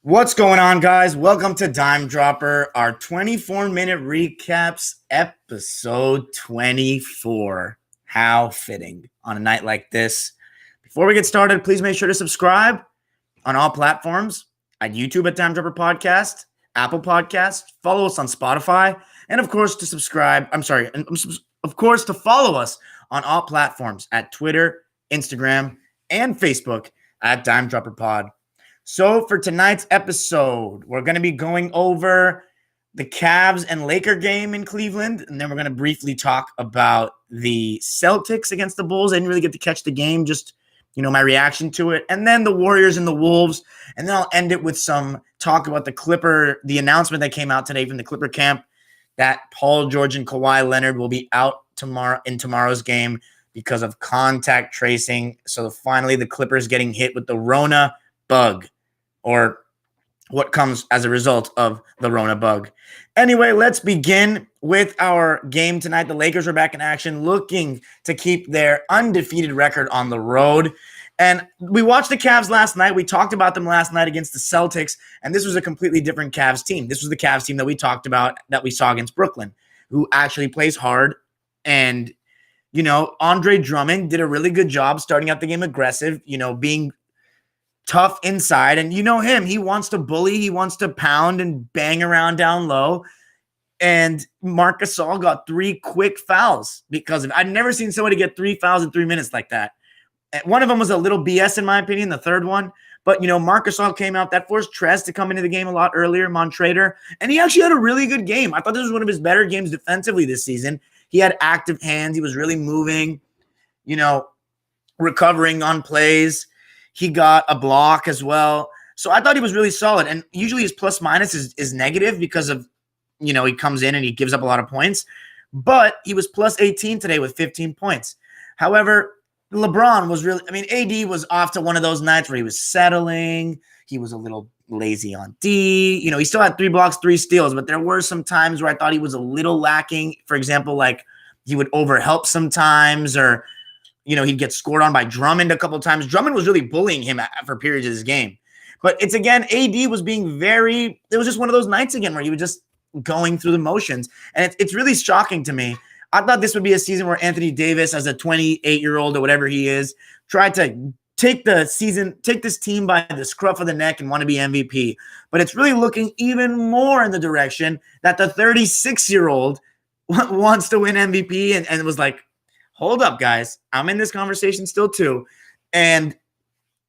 What's going on, guys? Welcome to Dime Dropper, our 24-minute recaps, episode 24. How fitting on a night like this. Before we get started, please make sure to subscribe on all platforms, at YouTube at Dime Dropper Podcast, Apple Podcast, follow us on Spotify, and of course to follow us on all platforms at Twitter, Instagram, and Facebook at Dime Dropper Pod. So for tonight's episode, we're going to be going over the Cavs and Laker game in Cleveland, and then we're going to briefly talk about the Celtics against the Bulls. I didn't really get to catch the game, just, my reaction to it, and then the Warriors and the Wolves, and then I'll end it with some talk about the announcement that came out today from the Clipper camp that Paul George and Kawhi Leonard will be out tomorrow's game because of contact tracing. So finally, the Clippers getting hit with the Rona bug, or what comes as a result of the Rona bug. Anyway, let's begin with our game tonight. The Lakers are back in action, looking to keep their undefeated record on the road. And we watched the Cavs last night. We talked about them last night against the Celtics, and this was a completely different Cavs team. This was the Cavs team that we talked about, that we saw against Brooklyn, who actually plays hard. And, Andre Drummond did a really good job starting out the game aggressive, being tough inside. And him, he wants to bully, he wants to pound and bang around down low. And Marc Gasol got 3 quick fouls because of it. I'd never seen somebody get 3 fouls in 3 minutes like that. And one of them was a little BS in my opinion, the third one. But, Marc Gasol came out. That forced Trez to come into the game a lot earlier, Montrader. And he actually had a really good game. I thought this was one of his better games defensively this season. He had active hands. He was really moving, recovering on plays. He got a block as well. So I thought he was really solid. And usually his plus minus is negative because of, he comes in and he gives up a lot of points. But he was plus 18 today with 15 points. However, LeBron was AD was off to one of those nights where he was settling. He was a little lazy on D. He still had 3 blocks, 3 steals, but there were some times where I thought he was a little lacking. For example, like he would overhelp sometimes, or he'd get scored on by Drummond a couple of times. Drummond was really bullying him for periods of this game. But it's, again, AD was being it was just one of those nights again where he was just going through the motions. And it's really shocking to me. I thought this would be a season where Anthony Davis, as a 28-year-old or whatever he is, tried to take this team by the scruff of the neck and want to be MVP. But it's really looking even more in the direction that the 36-year-old wants to win MVP and was like, hold up, guys. I'm in this conversation still too. And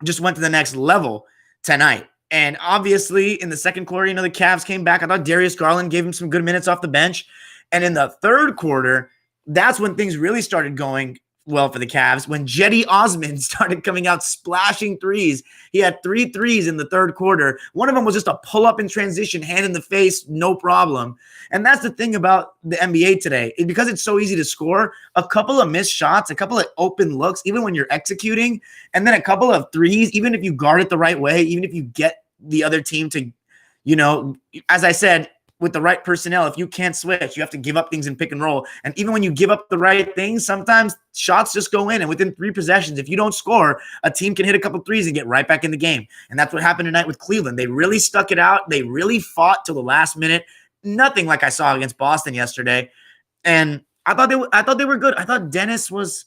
just went to the next level tonight. And obviously in the second quarter, the Cavs came back. I thought Darius Garland gave him some good minutes off the bench. And in the third quarter, that's when things really started going well for the Cavs, when Jetty Osman started coming out splashing threes. He had 3 threes in the third quarter. One of them was just a pull-up in transition, hand in the face, no problem. And that's the thing about the NBA today. Because it's so easy to score, a couple of missed shots, a couple of open looks, even when you're executing, and then a couple of threes, even if you guard it the right way, even if you get the other team to, as I said, with the right personnel, if you can't switch, you have to give up things in pick and roll. And even when you give up the right things, sometimes shots just go in. And within 3 possessions, if you don't score, a team can hit a couple threes and get right back in the game. And that's what happened tonight with Cleveland. They really stuck it out. They really fought till the last minute. Nothing like I saw against Boston yesterday. And I thought they were good. I thought Dennis was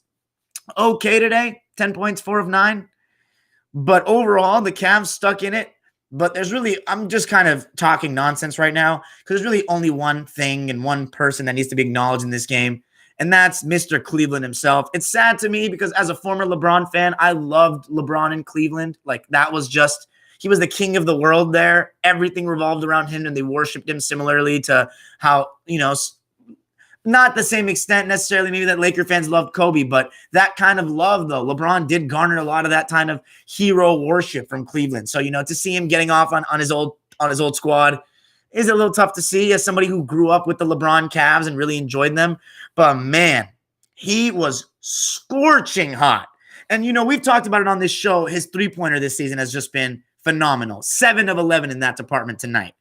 okay today. 10 points, 4 of 9. But overall, the Cavs stuck in it. But I'm just kind of talking nonsense right now because there's really only one thing and one person that needs to be acknowledged in this game, and that's Mr. Cleveland himself. It's sad to me because as a former LeBron fan, I loved LeBron in Cleveland. Like, that was just, he was the king of the world there. Everything revolved around him, and they worshiped him similarly to how, not the same extent necessarily maybe that Laker fans loved Kobe, but that kind of love, though. LeBron did garner a lot of that kind of hero worship from Cleveland. So, to see him getting off on his old squad is a little tough to see as somebody who grew up with the LeBron Cavs and really enjoyed them. But, man, he was scorching hot. And, we've talked about it on this show. His three-pointer this season has just been phenomenal. 7 of 11 in that department tonight.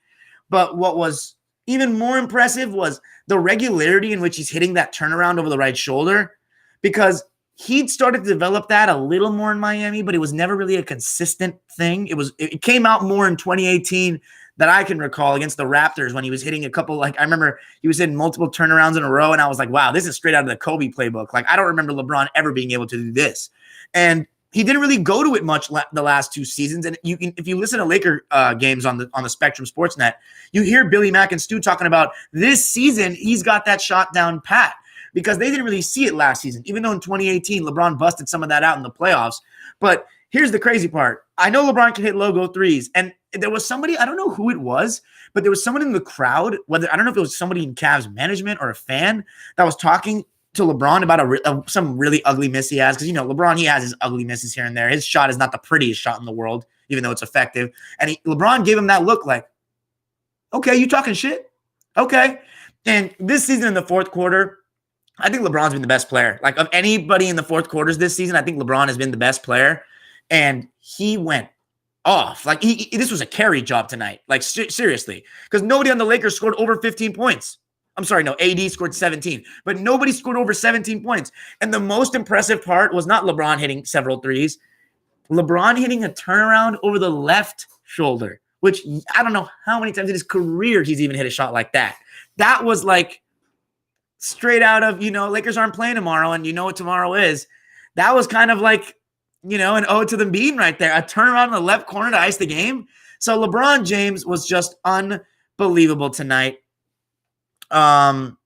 But what was even more impressive was the regularity in which he's hitting that turnaround over the right shoulder, because he'd started to develop that a little more in Miami, but it was never really a consistent thing. It came out more in 2018 that I can recall against the Raptors when he was hitting a couple, I remember he was hitting multiple turnarounds in a row, and I was like, wow, this is straight out of the Kobe playbook. I don't remember LeBron ever being able to do this. And he didn't really go to it much the last 2 seasons. And if you listen to Laker games on the Spectrum Sportsnet, you hear Billy Mack and Stu talking about this season he's got that shot down pat, because they didn't really see it last season, even though in 2018 LeBron busted some of that out in the playoffs. But here's the crazy part. I know LeBron can hit logo threes, and there was somebody, I don't know who it was, but there was someone in the crowd, I don't know if it was somebody in Cavs management or a fan, that was talking to LeBron about some really ugly miss he has. Because, LeBron, he has his ugly misses here and there. His shot is not the prettiest shot in the world, even though it's effective. And LeBron gave him that look like, okay, you talking shit? Okay. And this season in the fourth quarter, I think LeBron's been the best player. Of anybody in the fourth quarters this season, I think LeBron has been the best player. And he went off. This was a carry job tonight. Seriously. Because nobody on the Lakers scored over 15 points. I'm sorry, no, AD scored 17. But nobody scored over 17 points. And the most impressive part was not LeBron hitting several threes. LeBron hitting a turnaround over the left shoulder, which I don't know how many times in his career he's even hit a shot like that. That was straight out of, Lakers aren't playing tomorrow, and you know what tomorrow is. That was kind of an ode to the bean right there. A turnaround in the left corner to ice the game. So LeBron James was just unbelievable tonight. No,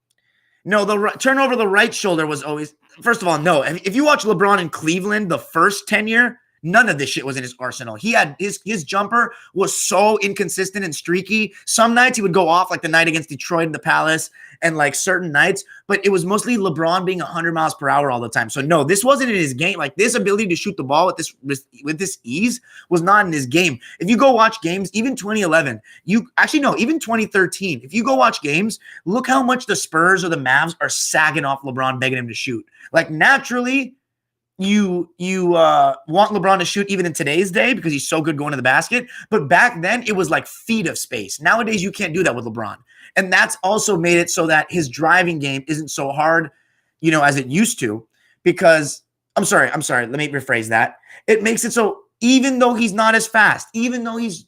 the turnover the right shoulder was always, first of all, no. If you watch LeBron in Cleveland, the first tenure, none of this shit was in his arsenal. He had his jumper was so inconsistent and streaky. Some nights he would go off, like the night against Detroit in the Palace, and certain nights, but it was mostly LeBron being 100 miles per hour all the time. So no, this wasn't in his game. This ability to shoot the ball with this ease was not in his game. If you go watch games, even 2011, even 2013, if you go watch games, look how much the Spurs or the Mavs are sagging off LeBron, begging him to shoot. Naturally, you want LeBron to shoot even in today's day because he's so good going to the basket. But back then, it was feet of space. Nowadays, you can't do that with LeBron. And that's also made it so that his driving game isn't so hard, as it used to. Because, I'm sorry, let me rephrase that. It makes it so even though he's not as fast, even though he's,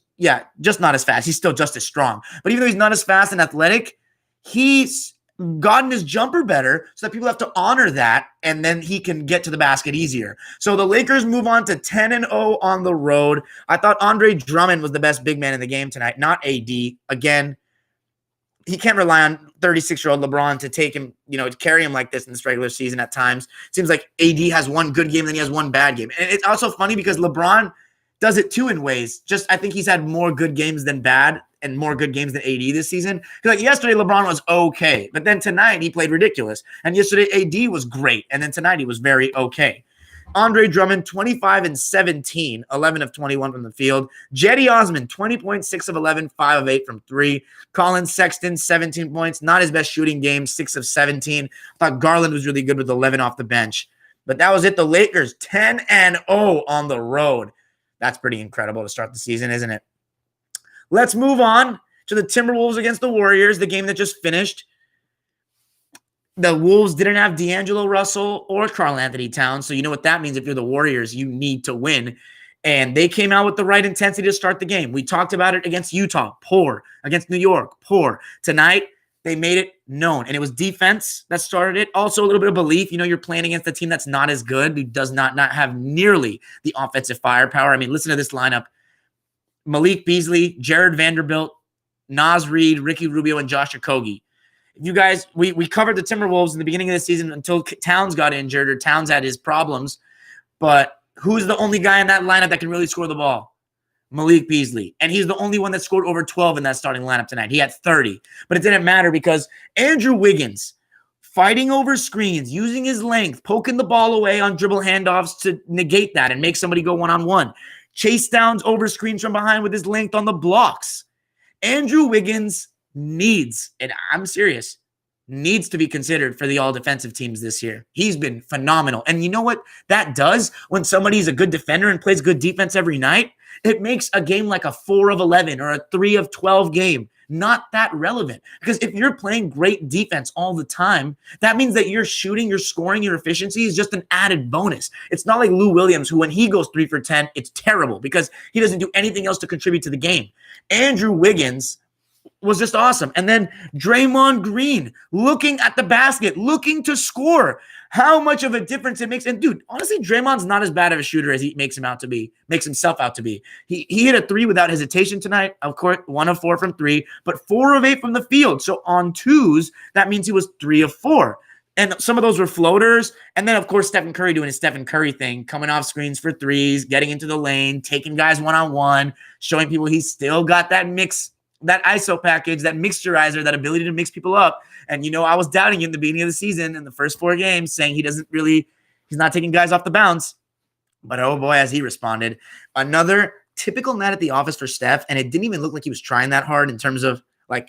just not as fast, he's still just as strong. But even though he's not as fast and athletic, he's gotten his jumper better so that people have to honor that, and then he can get to the basket easier. So the Lakers move on to 10-0 on the road. I thought Andre Drummond was the best big man in the game tonight, not AD. Again, he can't rely on 36-year-old LeBron to take him, to carry him like this in this regular season at times. It seems like AD has one good game, then he has one bad game. And it's also funny because LeBron does it too in ways. I think he's had more good games than bad, and more good games than AD this season. Yesterday, LeBron was okay, but then tonight he played ridiculous. And yesterday, AD was great, and then tonight he was very okay. Andre Drummond, 25 and 17, 11 of 21 from the field. Jetty Osman, 20 points, 6 of 11, 5 of 8 from 3. Colin Sexton, 17 points, not his best shooting game, 6 of 17. I thought Garland was really good with 11 off the bench. But that was it. The Lakers, 10-0 on the road. That's pretty incredible to start the season, isn't it? Let's move on to the Timberwolves against the Warriors, the game that just finished. The Wolves didn't have D'Angelo Russell or Karl Anthony Towns, so you know what that means. If you're the Warriors, you need to win. And they came out with the right intensity to start the game. We talked about it against Utah, poor. Against New York, poor. Tonight, they made it known. And it was defense that started it. Also, a little bit of belief. You're playing against a team that's not as good, who does not have nearly the offensive firepower. Listen to this lineup. Malik Beasley, Jared Vanderbilt, Naz Reid, Ricky Rubio, and Josh Okogie. You guys, we covered the Timberwolves in the beginning of the season until Towns got injured or Towns had his problems. But who's the only guy in that lineup that can really score the ball? Malik Beasley. And he's the only one that scored over 12 in that starting lineup tonight. He had 30. But it didn't matter because Andrew Wiggins, fighting over screens, using his length, poking the ball away on dribble handoffs to negate that and make somebody go one-on-one. Chase downs over screens from behind with his length on the blocks. Andrew Wiggins needs, and I'm serious, needs to be considered for the all-defensive teams this year. He's been phenomenal. And you know what that does when somebody's a good defender and plays good defense every night? It makes a game like a 4 of 11 or a 3 of 12 game not that relevant. Because if you're playing great defense all the time, that means that your shooting, your scoring, your efficiency is just an added bonus. It's not like Lou Williams, who when he goes 3 for 10, it's terrible because he doesn't do anything else to contribute to the game. Andrew Wiggins was just awesome. And then Draymond Green looking at the basket, looking to score. How much of a difference it makes. And dude, honestly, Draymond's not as bad of a shooter as he makes himself out to be. He hit a 3 without hesitation tonight. Of course, 1 of 4 from 3, but 4 of 8 from the field. So on 2s, that means he was 3 of 4. And some of those were floaters. And then, of course, Stephen Curry doing his Stephen Curry thing, coming off screens for 3s, getting into the lane, taking guys one-on-one, showing people he's still got that mix, that ISO package, that mixturizer, that ability to mix people up. And, I was doubting him at the beginning of the season in the first 4 games, saying he's not taking guys off the bounce. But, oh boy, has he responded. Another typical night at the office for Steph, and it didn't even look like he was trying that hard in terms of,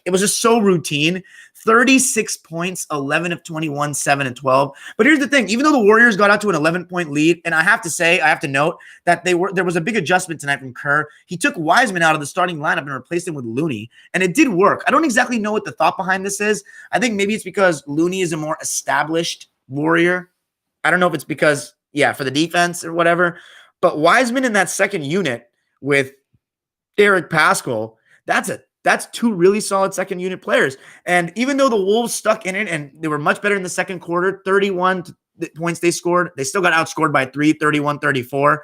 it was just so routine. 36 points, 11 of 21, 7 and 12. But here's the thing. Even though the Warriors got out to an 11-point lead, and I have to note that there was a big adjustment tonight from Kerr. He took Wiseman out of the starting lineup and replaced him with Looney, and it did work. I don't exactly know what the thought behind this is. I think maybe it's because Looney is a more established Warrior. I don't know if it's because, for the defense or whatever. But Wiseman in that second unit with Eric Paschall, that's 2 really solid second unit players. And even though the Wolves stuck in it and they were much better in the second quarter, 31 points they scored, they still got outscored by 3, 31-34.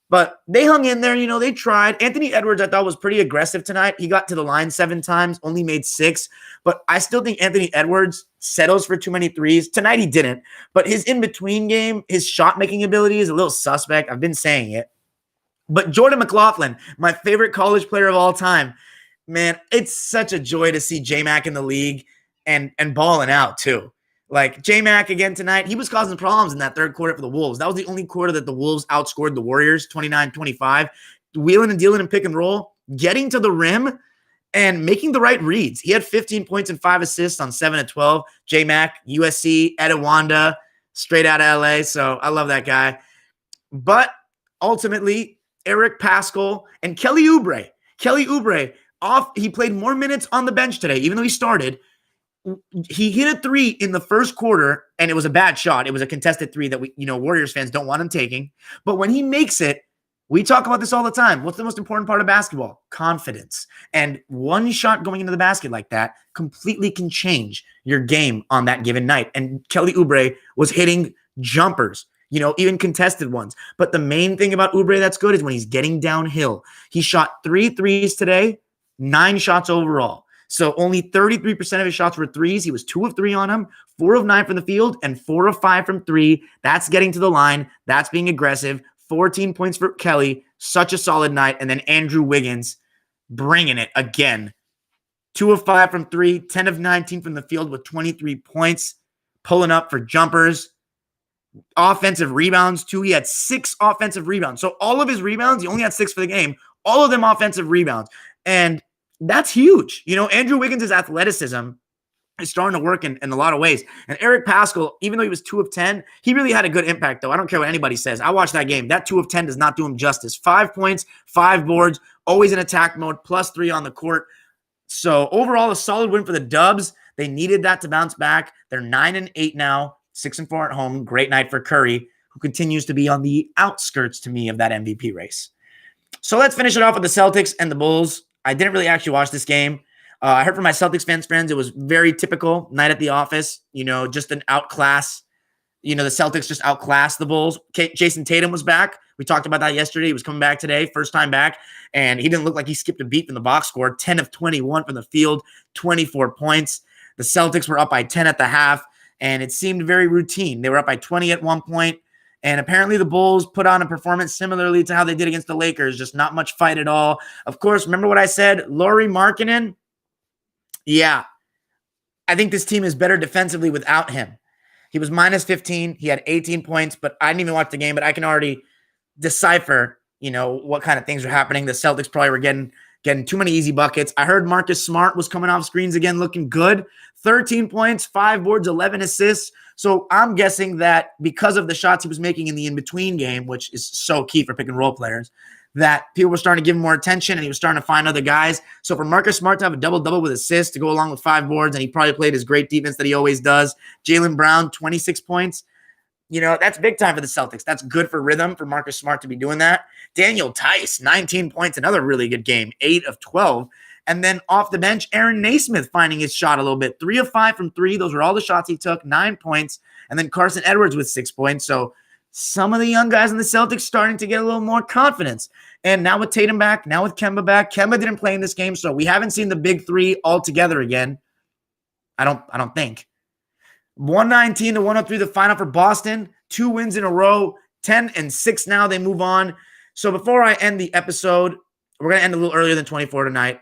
But they hung in there, they tried. Anthony Edwards, I thought, was pretty aggressive tonight. He got to the line 7 times, only made 6. But I still think Anthony Edwards settles for too many 3s. Tonight he didn't. But his in-between game, his shot-making ability is a little suspect. I've been saying it. But Jordan McLaughlin, my favorite college player of all time, man, it's such a joy to see J-Mac in the league and balling out too. J-Mac again tonight, he was causing problems in that third quarter for the Wolves. That was the only quarter that the Wolves outscored the Warriors 29-25. Wheeling and dealing and pick and roll, getting to the rim and making the right reads. He had 15 points and 5 assists on 7 of 12. J-Mac, USC, Etowanda, straight out of LA. So I love that guy. But ultimately, Eric Paschall and Kelly Oubre he played more minutes on the bench today, even though he started. He hit a 3 in the first quarter, and it was a bad shot. It was a contested 3 that Warriors fans don't want him taking. But when he makes it, we talk about this all the time. What's the most important part of basketball? Confidence. And one shot going into the basket like that completely can change your game on that given night. And Kelly Oubre was hitting jumpers, even contested ones. But the main thing about Oubre that's good is when he's getting downhill. He shot 3 threes today, 9 shots overall. So only 33% of his shots were 3s. He was 2 of 3 on them, 4 of 9 from the field, and 4 of 5 from 3. That's getting to the line. That's being aggressive. 14 points for Kelly. Such a solid night. And then Andrew Wiggins bringing it again. 2 of 5 from 3, 10 of 19 from the field with 23 points. Pulling up for jumpers. Offensive rebounds, too. He had 6 offensive rebounds. So all of his rebounds, he only had 6 for the game. All of them offensive rebounds. And that's huge. Andrew Wiggins' athleticism is starting to work in a lot of ways. And Eric Paschall, even though he was 2 of 10, he really had a good impact, though. I don't care what anybody says. I watched that game. That 2 of 10 does not do him justice. 5 points, 5 boards, always in attack mode, plus 3 on the court. So overall, a solid win for the Dubs. They needed that to bounce back. They're 9-8 now, 6-4 at home. Great night for Curry, who continues to be on the outskirts to me of that MVP race. So let's finish it off with the Celtics and the Bulls. I didn't really actually watch this game. I heard from my Celtics friends, it was very typical night at the office, just an outclass. The Celtics just outclassed the Bulls. Jason Tatum was back. We talked about that yesterday. He was coming back today, first time back, and he didn't look like he skipped a beat from the box score. 10 of 21 from the field, 24 points. The Celtics were up by 10 at the half, and it seemed very routine. They were up by 20 at one point. And apparently the Bulls put on a performance similarly to how they did against the Lakers, just not much fight at all. Of course, remember what I said? Lauri Markkanen? Yeah. I think this team is better defensively without him. He was minus 15. He had 18 points, but I didn't even watch the game, but I can already decipher, what kind of things are happening. The Celtics probably were getting getting too many easy buckets. I heard Marcus Smart was coming off screens again, looking good. 13 points, 5 boards, 11 assists. So I'm guessing that because of the shots he was making in the in-between game, which is so key for pick and roll players, that people were starting to give him more attention and he was starting to find other guys. So for Marcus Smart to have a double-double with assists to go along with 5 boards, and he probably played his great defense that he always does. Jaylen Brown, 26 points. That's big time for the Celtics. That's good for rhythm for Marcus Smart to be doing that. Daniel Tice, 19 points, another really good game, 8 of 12. And then off the bench, Aaron Naismith finding his shot a little bit. 3 of 5 from 3. Those were all the shots he took, 9 points. And then Carson Edwards with 6 points. So some of the young guys in the Celtics starting to get a little more confidence. And now with Tatum back, now with Kemba back. Kemba didn't play in this game, so we haven't seen the big three all together again. I don't think. 119 to 103, the final for Boston. 2 wins in a row, 10-6 now. They move on. So before I end the episode, we're going to end a little earlier than 24 tonight.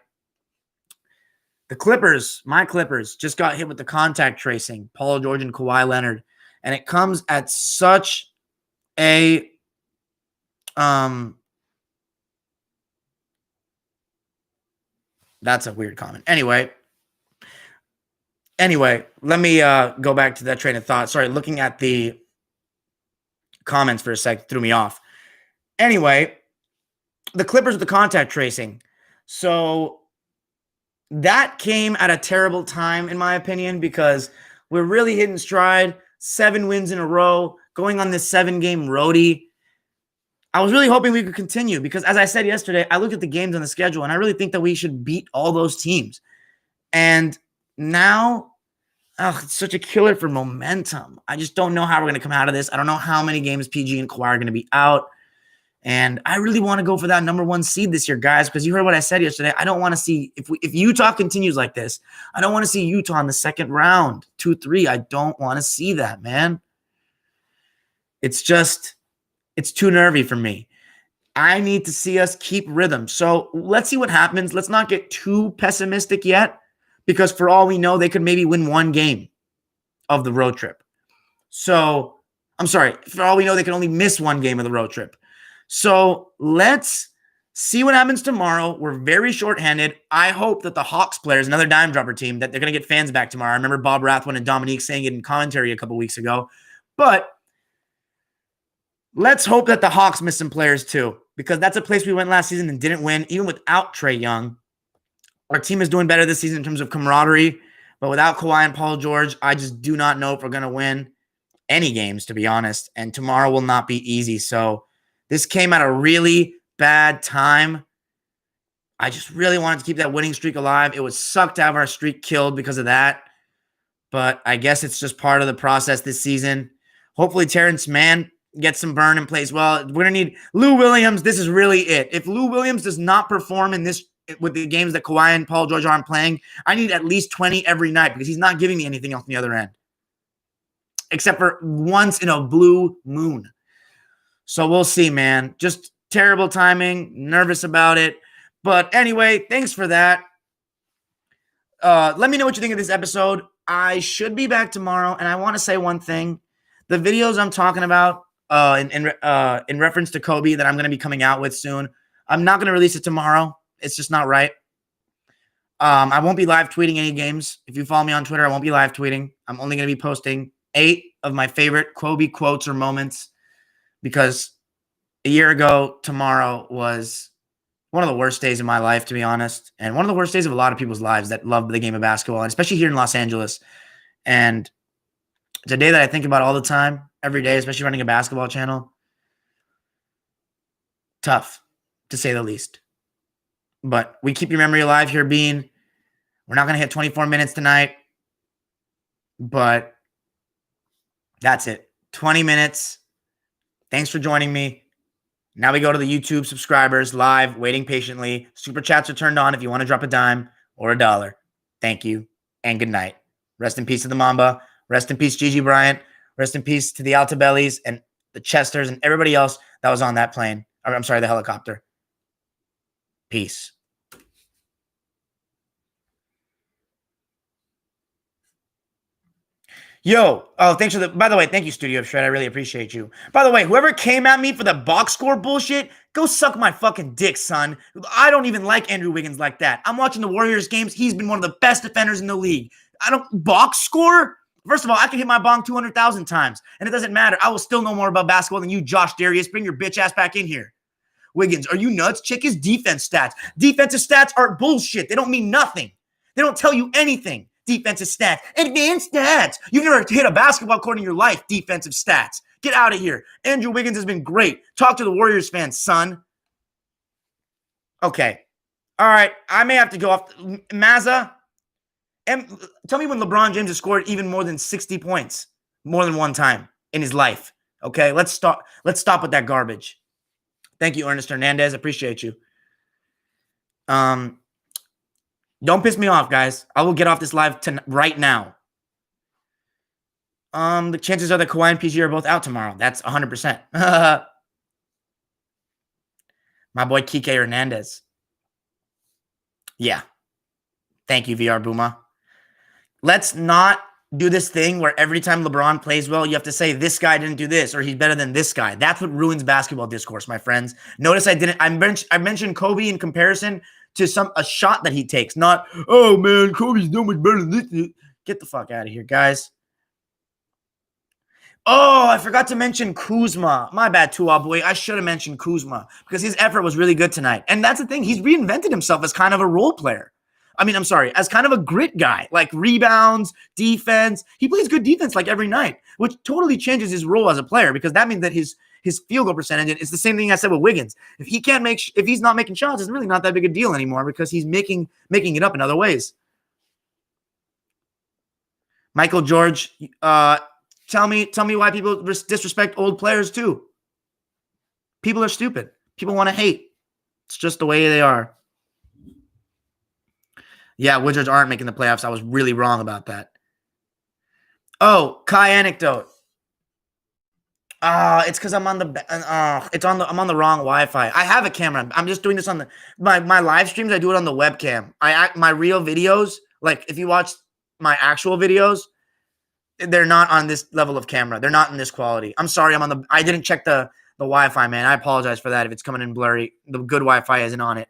The Clippers, my Clippers, just got hit with the contact tracing, Paul George and Kawhi Leonard. And it comes at such a that's a weird comment. Anyway, let me go back to that train of thought. Sorry, looking at the comments for a sec threw me off. Anyway, the Clippers with the contact tracing. So that came at a terrible time, in my opinion, because we're really hitting stride. 7 wins in a row, going on this 7-game roadie. I was really hoping we could continue because, as I said yesterday, I looked at the games on the schedule, and I really think that we should beat all those teams. And now, it's such a killer for momentum. I just don't know how we're going to come out of this. I don't know how many games PG and Kawhi are going to be out. And I really want to go for that number 1 seed this year, guys, because you heard what I said yesterday. I don't want to see, if Utah continues like this, I don't want to see Utah in the second round, 2-3. I don't want to see that, man. It's too nervy for me. I need to see us keep rhythm. So let's see what happens. Let's not get too pessimistic yet, because for all we know, they could maybe win 1 game of the road trip. So, I'm sorry, for all we know, they can only miss 1 game of the road trip. So let's see what happens tomorrow. We're very shorthanded. I hope that the Hawks players, another dime dropper team, that they're going to get fans back tomorrow. I remember Bob Rathwin and Dominique saying it in commentary a couple weeks ago. But let's hope that the Hawks miss some players too, because that's a place we went last season and didn't win, even without Trae Young. Our team is doing better this season in terms of camaraderie, but without Kawhi and Paul George, I just do not know if we're going to win any games, to be honest, and tomorrow will not be easy. So this came at a really bad time. I just really wanted to keep that winning streak alive. It would suck to have our streak killed because of that, but I guess it's just part of the process this season. Hopefully Terrence Mann gets some burn and plays well. We're going to need Lou Williams. This is really it. If Lou Williams does not perform in this with the games that Kawhi and Paul George aren't playing, I need at least 20 every night because he's not giving me anything else on the other end, except for once in a blue moon. So we'll see, man. Just terrible timing. Nervous about it. But anyway, thanks for that. Let me know what you think of this episode. I should be back tomorrow, and I want to say one thing. The videos I'm talking about in reference to Kobe that I'm going to be coming out with soon, I'm not going to release it tomorrow. It's just not right. I won't be live tweeting any games. If you follow me on Twitter, I won't be live tweeting. I'm only going to be posting 8 of my favorite Kobe quotes or moments, because a year ago tomorrow was one of the worst days of my life, to be honest, and one of the worst days of a lot of people's lives that love the game of basketball, and especially here in Los Angeles. And it's a day that I think about all the time, every day, especially running a basketball channel. Tough, to say the least. But we keep your memory alive here, Bean. We're not going to hit 24 minutes tonight, but that's it. 20 minutes. Thanks for joining me. Now we go to the YouTube subscribers live, waiting patiently. Super chats are turned on if you want to drop a dime or $1. Thank you and good night. Rest in peace to the Mamba. Rest in peace, Gigi Bryant. Rest in peace to the Altabellis and the Chesters and everybody else that was on that plane. I'm sorry, the helicopter. Peace. Yo, oh, thanks for the, by the way, thank you, Studio Shred. I really appreciate you. By the way, whoever came at me for the box score bullshit, go suck my fucking dick, son. I don't even like Andrew Wiggins like that. I'm watching the Warriors games. He's been one of the best defenders in the league. I don't, box score? First of all, I can hit my bong 200,000 times, and it doesn't matter. I will still know more about basketball than you, Josh Darius. Bring your bitch ass back in here. Wiggins, are you nuts? Check his defense stats. Defensive stats are bullshit. They don't mean nothing. They don't tell you anything. Defensive stats. Advanced stats. You've never hit a basketball court in your life. Defensive stats. Get out of here. Andrew Wiggins has been great. Talk to the Warriors fans, son. Okay. All right. I may have to go off. Mazza, tell me when LeBron James has scored even more than 60 points more than one time in his life. Okay. Let's stop with that garbage. Thank you, Ernest Hernandez. Appreciate you. Don't piss me off, guys. I will get off this live right now. The chances are that Kawhi and PG are both out tomorrow. That's 100%. My boy Kike Hernandez. Yeah. Thank you, VR Booma. Let's not do this thing where every time LeBron plays well, you have to say this guy didn't do this or he's better than this guy. That's what ruins basketball discourse, my friends. Notice I mentioned Kobe in comparison to a shot that he takes, not, oh man, Kobe's no much better than this. Get the fuck out of here, guys. Oh, I forgot to mention Kuzma. My bad, Tua boy. I should have mentioned Kuzma because his effort was really good tonight. And that's the thing. He's reinvented himself as kind of a role player. As kind of a grit guy, like rebounds, defense. He plays good defense like every night, which totally changes his role as a player because that means that his field goal percentage is the same thing I said with Wiggins. If he's not making shots, it's really not that big a deal anymore because he's making it up in other ways. Michael George, tell me why people disrespect old players too. People are stupid. People want to hate. It's just the way they are. Yeah, Wizards aren't making the playoffs. I was really wrong about that. Oh, Kai anecdote. It's because I'm on the I'm on the wrong Wi-Fi. I have a camera. I'm just doing this on my live streams. I do it on the webcam. My real videos, like if you watch my actual videos, they're not on this level of camera. They're not in this quality. I'm sorry. I didn't check the Wi-Fi, man. I apologize for that if it's coming in blurry. The good Wi-Fi isn't on it.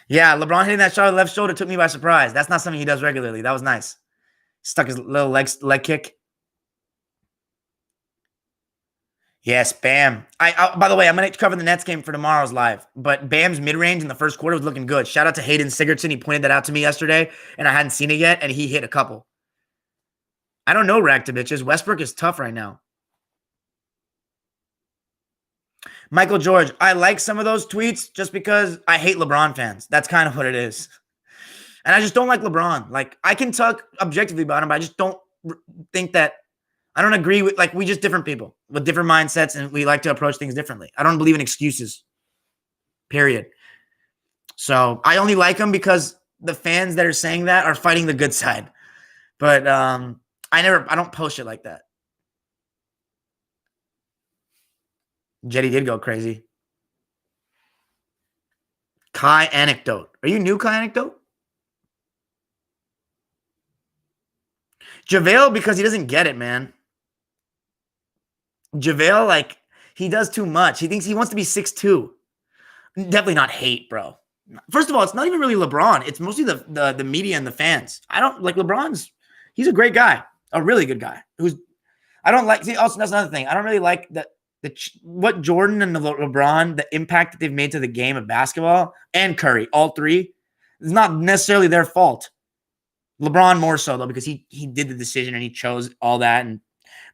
Yeah, LeBron hitting that shot with left shoulder took me by surprise. That's not something he does regularly. That was nice. Stuck his little leg kick. Yes, Bam. By the way, I'm going to cover the Nets game for tomorrow's live. But Bam's mid-range in the first quarter was looking good. Shout out to Hayden Sigurdsson. He pointed that out to me yesterday, and I hadn't seen it yet, and he hit a couple. I don't know, Rag to bitches. Westbrook is tough right now. Michael George, I like some of those tweets just because I hate LeBron fans. That's kind of what it is. And I just don't like LeBron. Like, I can talk objectively about him, but I just don't think that I don't agree with, like, we just different people with different mindsets and we like to approach things differently. I don't believe in excuses, period. So I only like him because the fans that are saying that are fighting the good side. But I don't post shit like that. Jetty did go crazy. Kai anecdote. Are you new, Kai anecdote? JaVale, because he doesn't get it, man. JaVale, like, he does too much. He thinks he wants to be 6'2". Definitely not hate, bro. First of all, it's not even really LeBron. It's mostly the media and the fans. I don't like he's a great guy, a really good guy. Also, that's another thing. I don't really like what Jordan and LeBron, the impact that they've made to the game of basketball, and Curry, all three, is not necessarily their fault. LeBron more so, though, because he did the decision and he chose all that.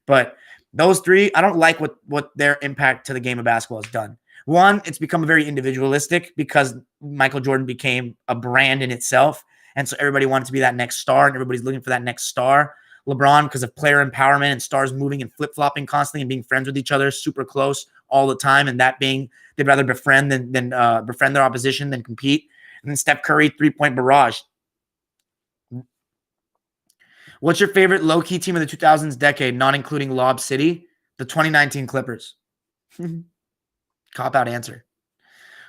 But those three, I don't like what their impact to the game of basketball has done. One, it's become very individualistic because Michael Jordan became a brand in itself. And so everybody wanted to be that next star, and everybody's looking for that next star. LeBron, because of player empowerment and stars moving and flip-flopping constantly and being friends with each other, super close all the time, and that being they'd rather befriend than befriend their opposition than compete. And then Steph Curry, three-point barrage. What's your favorite low-key team of the 2000s decade, not including Lob City? The 2019 Clippers. Cop-out answer.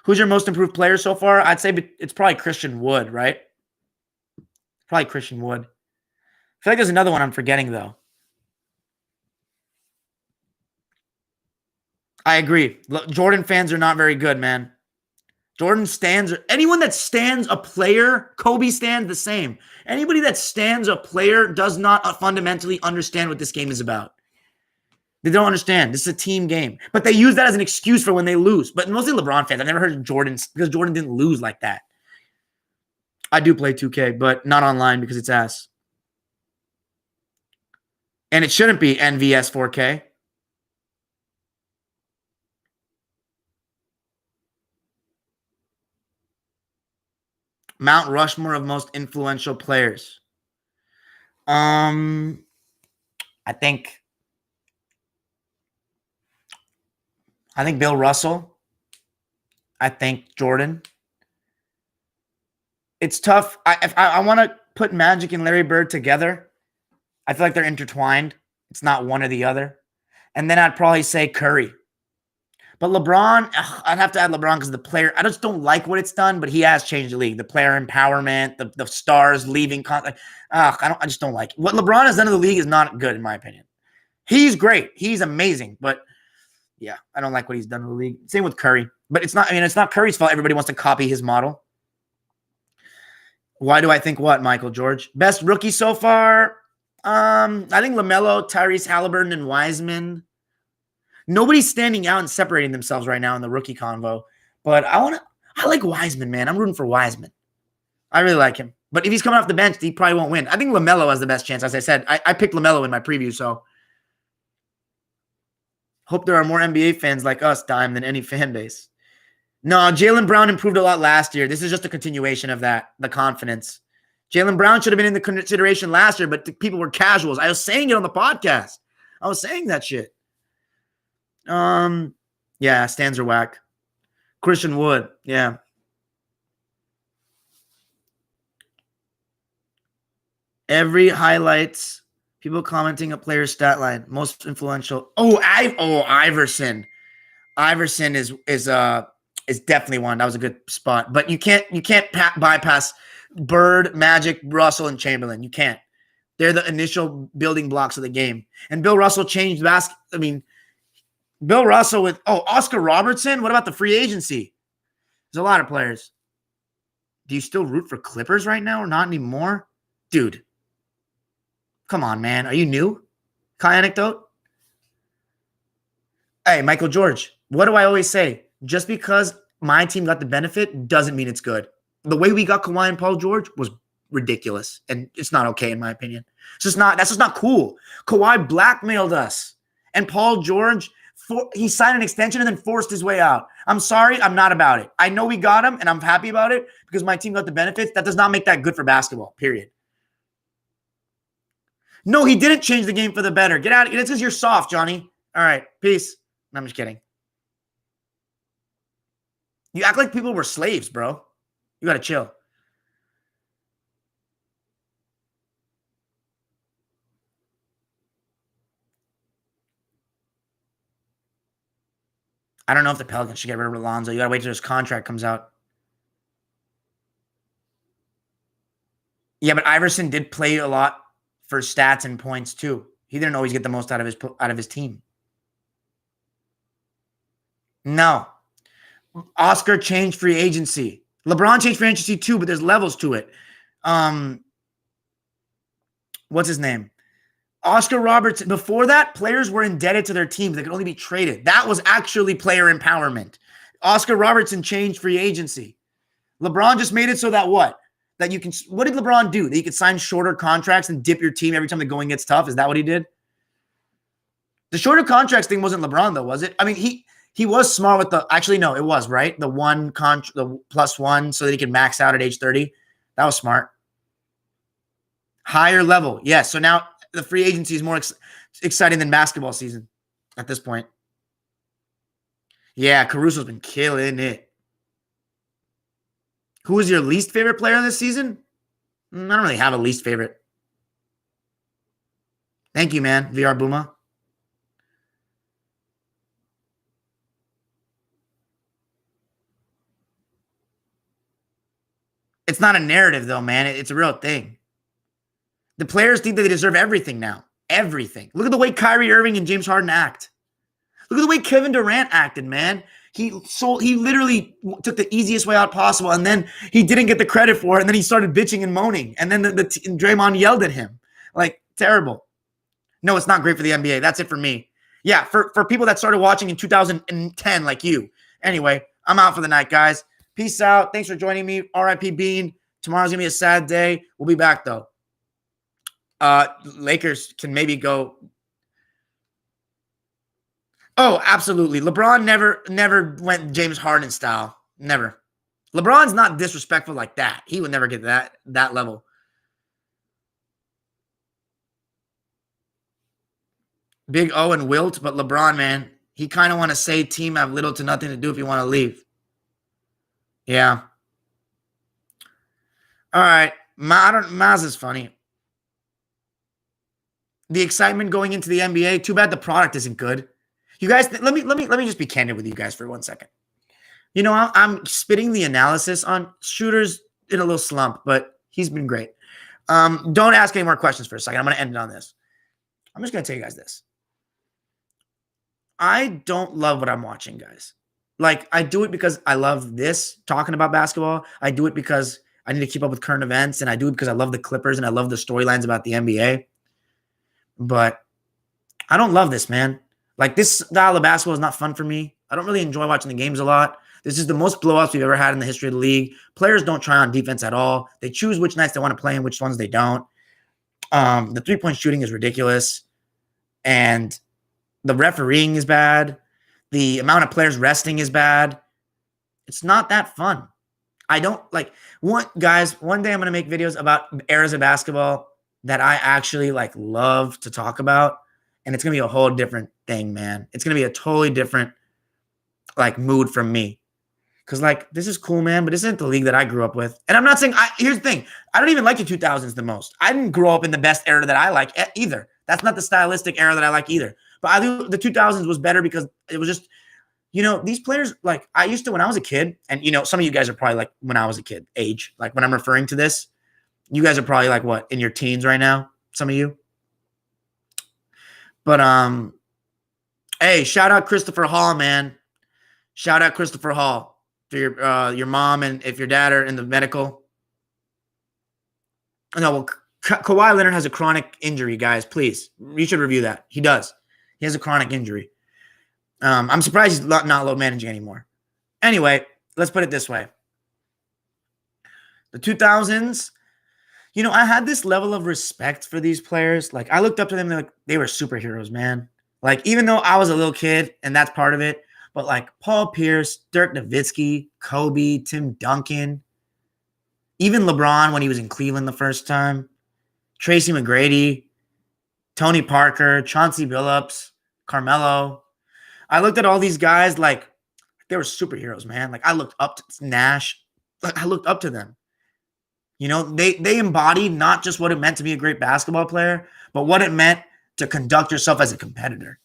Who's your most improved player so far? I'd say it's probably Christian Wood, right? Probably Christian Wood. feel like there's another one I'm forgetting, though. I agree. Jordan fans are not very good, man. Jordan stands, anyone that stands a player, Kobe stands the same. Anybody that stands a player does not fundamentally understand what this game is about. They don't understand. This is a team game. But they use that as an excuse for when they lose. But mostly LeBron fans. I've never heard of Jordan because Jordan didn't lose like that. I do play 2K, but not online because it's ass. And it shouldn't be NVS 4K. Mount Rushmore of most influential players. I think Bill Russell. I think Jordan. It's tough. I want to put Magic and Larry Bird together. I feel like they're intertwined. It's not one or the other. And then I'd probably say Curry. But LeBron, I'd have to add LeBron because the player, I just don't like what it's done, but he has changed the league. The player empowerment, the stars leaving. I just don't like it. What LeBron has done in the league is not good, in my opinion. He's great. He's amazing. But yeah, I don't like what he's done in the league. Same with Curry. But it's not Curry's fault. Everybody wants to copy his model. Why do I think what, Michael George? Best rookie so far? I think LaMelo, Tyrese Halliburton, and Wiseman. Nobody's standing out and separating themselves right now in the rookie convo. But I like Wiseman, man. I'm rooting for Wiseman. I really like him. But if he's coming off the bench, he probably won't win. I think LaMelo has the best chance. As I said, I picked LaMelo in my preview, so hope there are more NBA fans like us, Dime, than any fan base. No, Jaylen Brown improved a lot last year. This is just a continuation of that, the confidence. Jaylen Brown should have been in the consideration last year, but people were casuals. I was saying it on the podcast. I was saying that shit. Yeah, stands are whack. Christian Wood, yeah. Every highlights, people commenting a player's stat line, most influential. Iverson. Iverson is definitely one. That was a good spot. But you can't bypass Bird, Magic, Russell, and Chamberlain. You can't. They're the initial building blocks of the game. And Bill Russell changed Bill Russell with Oscar Robertson. What about the free agency? There's a lot of players. Do you still root for Clippers right now or not anymore? Dude. Come on, man. Are you new? Kai anecdote? Hey, Michael George, what do I always say? Just because my team got the benefit doesn't mean it's good. The way we got Kawhi and Paul George was ridiculous, and it's not okay in my opinion. That's just not cool. Kawhi blackmailed us, and Paul George, he signed an extension and then forced his way out. I'm sorry, I'm not about it. I know we got him, and I'm happy about it because my team got the benefits. That does not make that good for basketball, period. No, he didn't change the game for the better. Get out of it. It's because you're soft, Johnny. All right, peace. No, I'm just kidding. You act like people were slaves, bro. You got to chill. I don't know if the Pelicans should get rid of Alonzo. You got to wait till his contract comes out. Yeah, but Iverson did play a lot for stats and points too. He didn't always get the most out of his team. No. Oscar changed free agency. LeBron changed free agency too, but there's levels to it. What's his name? Oscar Robertson. Before that, players were indebted to their teams. They could only be traded. That was actually player empowerment. Oscar Robertson changed free agency. LeBron just made it so that what? That you can. What did LeBron do? That you could sign shorter contracts and dip your team every time the going gets tough? Is that what he did? The shorter contracts thing wasn't LeBron though, was it? I mean, he was smart with the. Actually, no, it was right. The +1, so that he could max out at age 30. That was smart. Higher level, yes. So now the free agency is more exciting than basketball season at this point. Yeah, Caruso's been killing it. Who is your least favorite player this season? I don't really have a least favorite. Thank you, man. VR Booma. It's not a narrative, though, man. It's a real thing. The players think that they deserve everything now. Everything. Look at the way Kyrie Irving and James Harden act. Look at the way Kevin Durant acted, man. He literally took the easiest way out possible, and then he didn't get the credit for it, and then he started bitching and moaning, and then Draymond yelled at him. Like, terrible. No, it's not great for the NBA. That's it for me. Yeah, for people that started watching in 2010 like you. Anyway, I'm out for the night, guys. Peace out. Thanks for joining me. RIP Bean. Tomorrow's going to be a sad day. We'll be back, though. Lakers can maybe go. Oh, absolutely. LeBron never went James Harden style. Never. LeBron's not disrespectful like that. He would never get that level. Big O and Wilt, but LeBron, man, he kind of want to say team have little to nothing to do if you want to leave. Yeah. All right. Maz is funny. The excitement going into the NBA. Too bad the product isn't good. You guys, let me just be candid with you guys for 1 second. You know, I'm spitting the analysis on Shooter's in a little slump, but he's been great. Don't ask any more questions for a second. I'm going to end it on this. I'm just going to tell you guys this. I don't love what I'm watching, guys. Like, I do it because I love this, talking about basketball. I do it because I need to keep up with current events, and I do it because I love the Clippers and I love the storylines about the NBA. But I don't love this, man. Like, this style of basketball is not fun for me. I don't really enjoy watching the games a lot. This is the most blowouts we've ever had in the history of the league. Players don't try on defense at all. They choose which nights they want to play and which ones they don't. The three-point shooting is ridiculous. And the refereeing is bad. The amount of players resting is bad. It's not that fun. I don't like one day I'm going to make videos about eras of basketball that I actually like love to talk about. And it's going to be a whole different thing, man. It's going to be a totally different like mood from me. Cause like, this is cool, man, but this isn't the league that I grew up with. And I'm not saying here's the thing. I don't even like the 2000s the most. I didn't grow up in the best era that I like either. That's not the stylistic era that I like either. But I think the 2000s was better because it was just, you know, these players, like I used to when I was a kid, and, you know, some of you guys are probably like when I was a kid age, like when I'm referring to this, you guys are probably like what, in your teens right now, some of you. But, hey, shout out Christopher Hall, man. Shout out Christopher Hall for your mom and if your dad are in the medical. No, well, Kawhi Leonard has a chronic injury, guys. Please, you should review that. He does. He has a chronic injury. I'm surprised he's not load managing anymore. Anyway, let's put it this way. The 2000s, you know, I had this level of respect for these players. Like, I looked up to them. They were superheroes, man. Like, even though I was a little kid, and that's part of it, but like Paul Pierce, Dirk Nowitzki, Kobe, Tim Duncan, even LeBron when he was in Cleveland the first time, Tracy McGrady, Tony Parker, Chauncey Billups, Carmelo. I looked at all these guys like they were superheroes, man. Like I looked up to Nash. Like I looked up to them. You know, they embodied not just what it meant to be a great basketball player, but what it meant to conduct yourself as a competitor.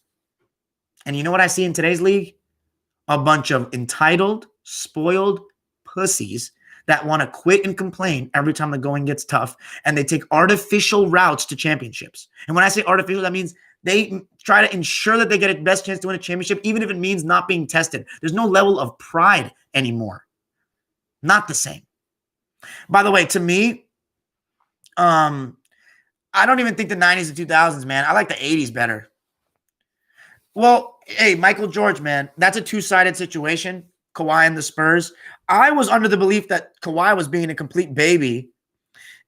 And you know what I see in today's league? A bunch of entitled, spoiled pussies that want to quit and complain every time the going gets tough, and they take artificial routes to championships. And when I say artificial, that means they try to ensure that they get a best chance to win a championship, even if it means not being tested. There's no level of pride anymore. Not the same. By the way, to me, I don't even think the 90s and 2000s, man. I like the 80s better. Well, hey, Michael George, man, that's a two-sided situation. Kawhi and the Spurs. I was under the belief that Kawhi was being a complete baby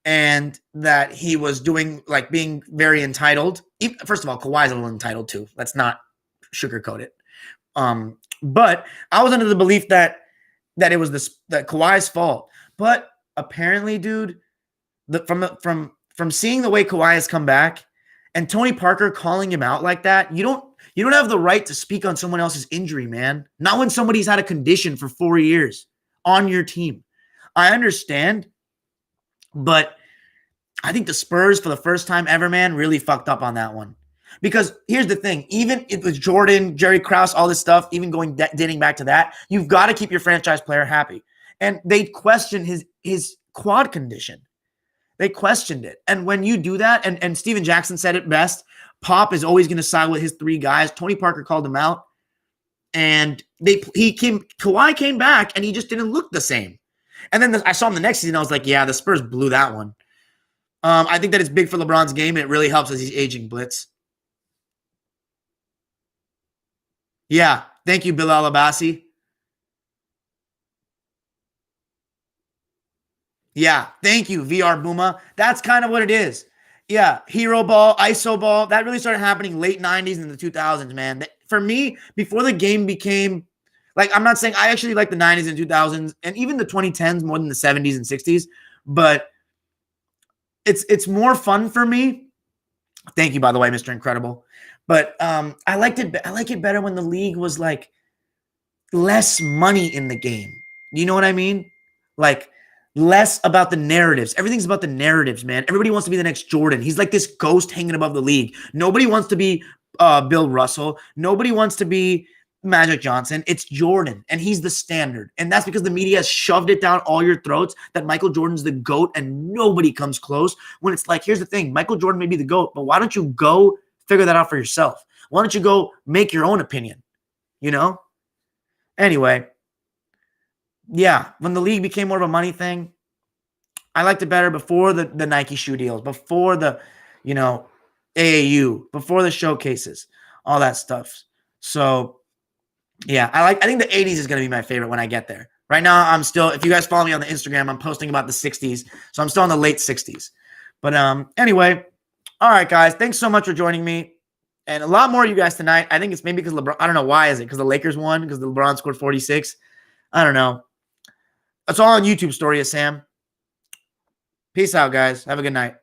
and that he was being very entitled. First of all, Kawhi's a little entitled too. Let's not sugarcoat it. But I was under the belief that it was that Kawhi's fault. But apparently, dude, from seeing the way Kawhi has come back and Tony Parker calling him out like that, you don't have the right to speak on someone else's injury, man. Not when somebody's had a condition for 4 years on your team. I understand, but I think the Spurs, for the first time ever, man, really fucked up on that one. Because here's the thing. Even if it's Jordan, Jerry Krause, all this stuff, even dating back to that, you've got to keep your franchise player happy. And they questioned his quad condition. They questioned it. And when you do that, and Steven Jackson said it best, Pop is always going to side with his 3 guys. Tony Parker called him out. And Kawhi came back, and he just didn't look the same. And then I saw him the next season. I was like, yeah, the Spurs blew that one. I think that it's big for LeBron's game, and it really helps as he's aging blitz. Yeah. Thank you, Bilal Abbasi. Yeah. Thank you, VR Booma. That's kind of what it is. Yeah. Hero ball, ISO ball. That really started happening late 90s and the 2000s, man. For me, before the game became like, I'm not saying I actually like the 90s and 2000s and even the 2010s more than the 70s and 60s, but it's more fun for me. Thank you, by the way, Mr. Incredible. But I like it better when the league was like less money in the game. You know what I mean? Like less about the narratives. Everything's about the narratives, man. Everybody wants to be the next Jordan. He's like this ghost hanging above the league. Nobody wants to be Bill Russell. Nobody wants to be Magic Johnson. It's Jordan, and he's the standard. And that's because the media has shoved it down all your throats that Michael Jordan's the GOAT and nobody comes close. When it's like, here's the thing, Michael Jordan may be the GOAT, but why don't you go figure that out for yourself? Why don't you go make your own opinion? You know? Anyway, yeah, when the league became more of a money thing, I liked it better before the Nike shoe deals, before the, AAU, before the showcases, all that stuff. So, yeah, I think the 80s is going to be my favorite when I get there. Right now, I'm still, if you guys follow me on the Instagram, I'm posting about the 60s. So I'm still in the late 60s. But anyway, all right, guys, thanks so much for joining me. And a lot more of you guys tonight. I think it's maybe because LeBron, I don't know why is it? Because the Lakers won? Because the LeBron scored 46? I don't know. It's all on YouTube, Story of Sam. Peace out, guys. Have a good night.